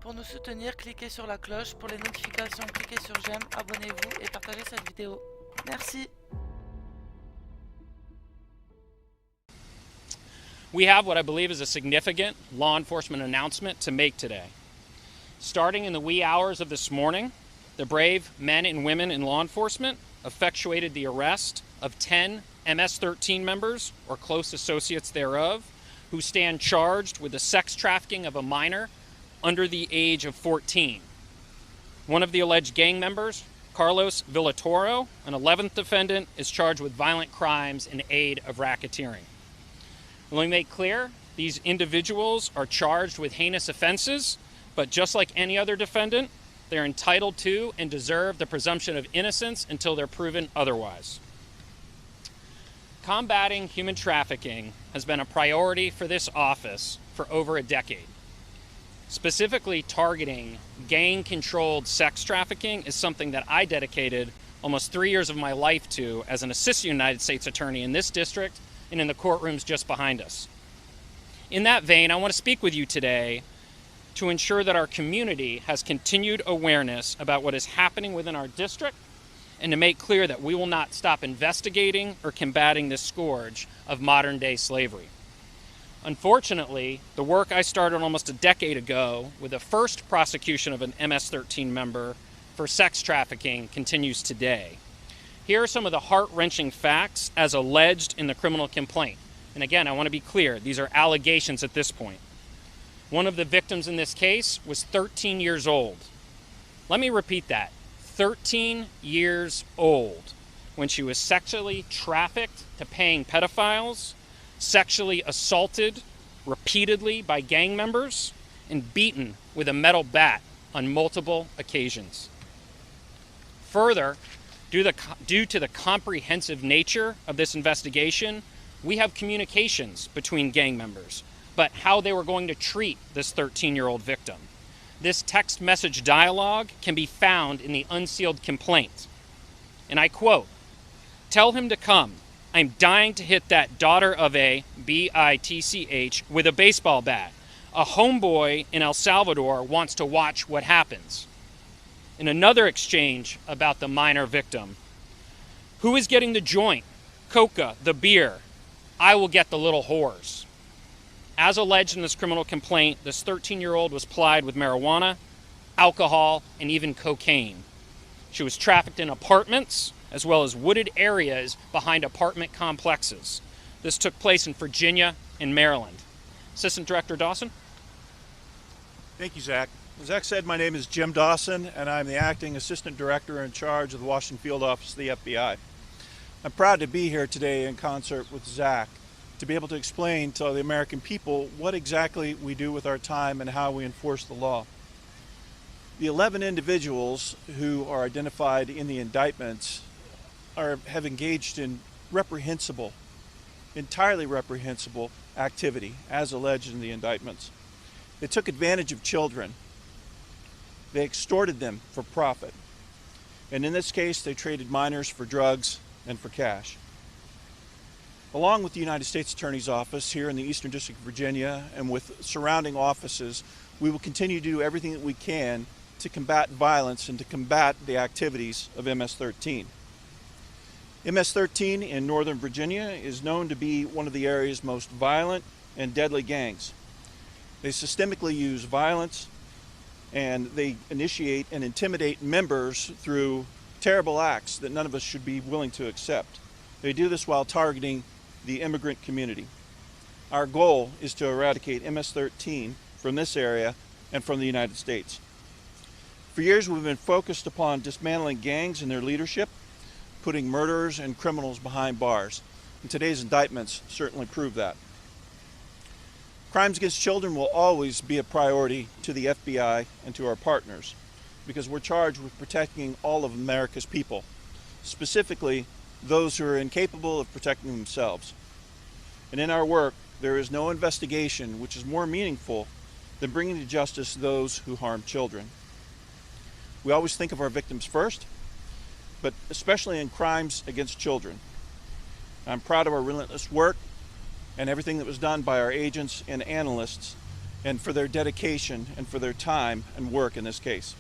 Pour nous soutenir, cliquez sur la cloche. Pour les notifications, cliquez sur j'aime, abonnez-vous et partagez cette vidéo. Merci. We have what I believe is a significant law enforcement announcement to make today. Starting in the wee hours of this morning, the brave men and women in law enforcement effectuated the arrest of 10 MS-13 members or close associates thereof who stand charged with the sex trafficking of a minor under the age of 14. One of the alleged gang members, Carlos Villatoro, an 11th defendant, is charged with violent crimes in aid of racketeering. Let me make clear, these individuals are charged with heinous offenses, but just like any other defendant, they're entitled to and deserve the presumption of innocence until they're proven otherwise. Combating human trafficking has been a priority for this office for over a decade. Specifically targeting gang-controlled sex trafficking is something that I dedicated almost 3 years of my life to as an assistant United States attorney in this district and in the courtrooms just behind us. In that vein, I want to speak with you today to ensure that our community has continued awareness about what is happening within our district and to make clear that we will not stop investigating or combating this scourge of modern-day slavery. Unfortunately, the work I started almost a decade ago with the first prosecution of an MS-13 member for sex trafficking continues today. Here are some of the heart-wrenching facts as alleged in the criminal complaint. And again, I want to be clear, these are allegations at this point. One of the victims in this case was 13 years old. Let me repeat that, 13 years old, when she was sexually trafficked to paying pedophiles, sexually assaulted repeatedly by gang members, and beaten with a metal bat on multiple occasions. Further, due to the comprehensive nature of this investigation, we have communications between gang members, but how they were going to treat this 13-year-old victim. This text message dialogue can be found in the unsealed complaint. And I quote, "Tell him to come. I'm dying to hit that daughter of a bitch with a baseball bat. A homeboy in El Salvador wants to watch what happens." In another exchange about the minor victim, "Who is getting the joint? Coca, the beer. I will get the little whores." As alleged in this criminal complaint, this 13-year-old was plied with marijuana, alcohol, and even cocaine. She was trafficked in apartments, as well as wooded areas behind apartment complexes. This took place in Virginia and Maryland. Assistant Director Dawson. Thank you, Zach. As Zach said, my name is Jim Dawson, and I'm the Acting Assistant Director in charge of the Washington Field Office of the FBI. I'm proud to be here today in concert with Zach to be able to explain to the American people what exactly we do with our time and how we enforce the law. The 11 individuals who are identified in the indictments have engaged in reprehensible, entirely reprehensible activity as alleged in the indictments. They took advantage of children. They extorted them for profit. And in this case, they traded minors for drugs and for cash. Along with the United States Attorney's Office here in the Eastern District of Virginia and with surrounding offices, we will continue to do everything that we can to combat violence and to combat the activities of MS-13. MS-13 in Northern Virginia is known to be one of the area's most violent and deadly gangs. They systemically use violence, and they initiate and intimidate members through terrible acts that none of us should be willing to accept. They do this while targeting the immigrant community. Our goal is to eradicate MS-13 from this area and from the United States. For years, we've been focused upon dismantling gangs and their leadership, putting murderers and criminals behind bars. And today's indictments certainly prove that. Crimes against children will always be a priority to the FBI and to our partners because we're charged with protecting all of America's people, specifically those who are incapable of protecting themselves. And in our work, there is no investigation which is more meaningful than bringing to justice those who harm children. We always think of our victims first, but especially in crimes against children. I'm proud of our relentless work and everything that was done by our agents and analysts and for their dedication and for their time and work in this case.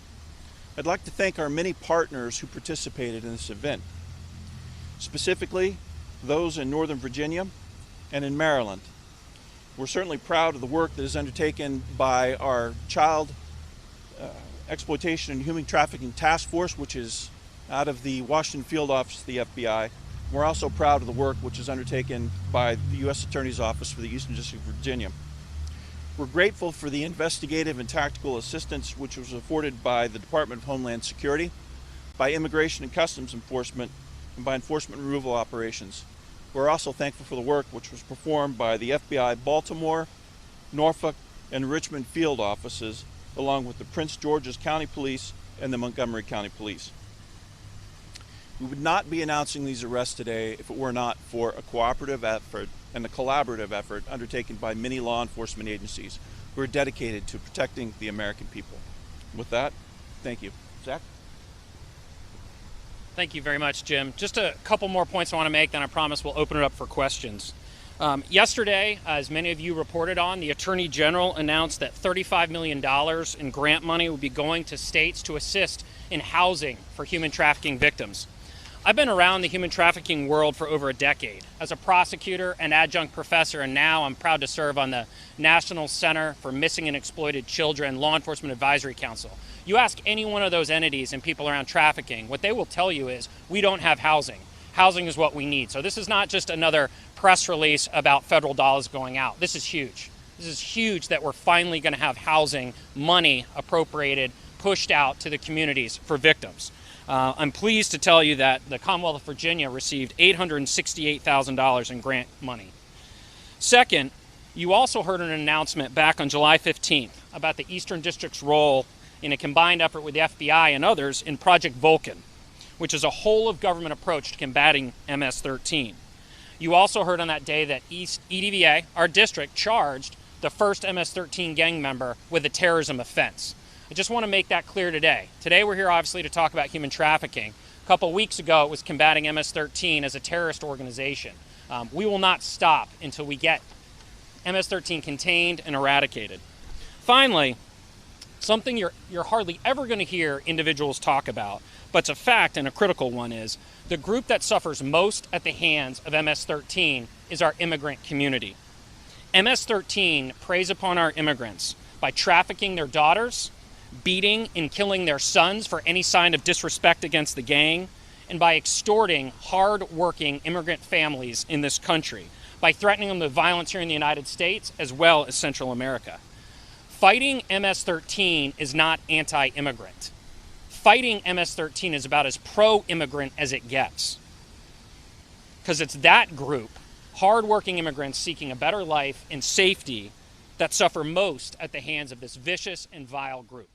I'd like to thank our many partners who participated in this event, specifically those in Northern Virginia and in Maryland. We're certainly proud of the work that is undertaken by our Child Exploitation and Human Trafficking Task Force, which is out of the Washington Field Office of the FBI. We're also proud of the work which is undertaken by the U.S. Attorney's Office for the Eastern District of Virginia. We're grateful for the investigative and tactical assistance which was afforded by the Department of Homeland Security, by Immigration and Customs Enforcement, and by enforcement and removal operations. We're also thankful for the work which was performed by the FBI Baltimore, Norfolk, and Richmond field offices, along with the Prince George's County Police and the Montgomery County Police. We would not be announcing these arrests today if it were not for a cooperative effort and a collaborative effort undertaken by many law enforcement agencies who are dedicated to protecting the American people. With that, thank you. Zach? Thank you very much, Jim. Just a couple more points I want to make, then I promise we'll open it up for questions. Yesterday, as many of you reported on, the Attorney General announced that $35 million in grant money will be going to states to assist in housing for human trafficking victims. I've been around the human trafficking world for over a decade as a prosecutor and adjunct professor, and now I'm proud to serve on the National Center for Missing and Exploited Children Law Enforcement Advisory Council. You ask any one of those entities and people around trafficking, what they will tell you is, we don't have housing. Housing is what we need. So this is not just another press release about federal dollars going out. This is huge. This is huge that we're finally going to have housing money appropriated, pushed out to the communities for victims. I'm pleased to tell you that the Commonwealth of Virginia received $868,000 in grant money. Second, you also heard an announcement back on July 15th about the Eastern District's role in a combined effort with the FBI and others in Project Vulcan, which is a whole-of-government approach to combating MS-13. You also heard on that day that EDVA, our district, charged the first MS-13 gang member with a terrorism offense. I just want to make that clear today. Today we're here obviously to talk about human trafficking. A couple weeks ago it was combating MS-13 as a terrorist organization. We will not stop until we get MS-13 contained and eradicated. Finally, something you're hardly ever going to hear individuals talk about, but it's a fact and a critical one, is the group that suffers most at the hands of MS-13 is our immigrant community. MS-13 preys upon our immigrants by trafficking their daughters, beating and killing their sons for any sign of disrespect against the gang, and by extorting hard-working immigrant families in this country, by threatening them with violence here in the United States as well as Central America. Fighting MS-13 is not anti-immigrant. Fighting MS-13 is about as pro-immigrant as it gets. Because it's that group, hard-working immigrants seeking a better life and safety, that suffer most at the hands of this vicious and vile group.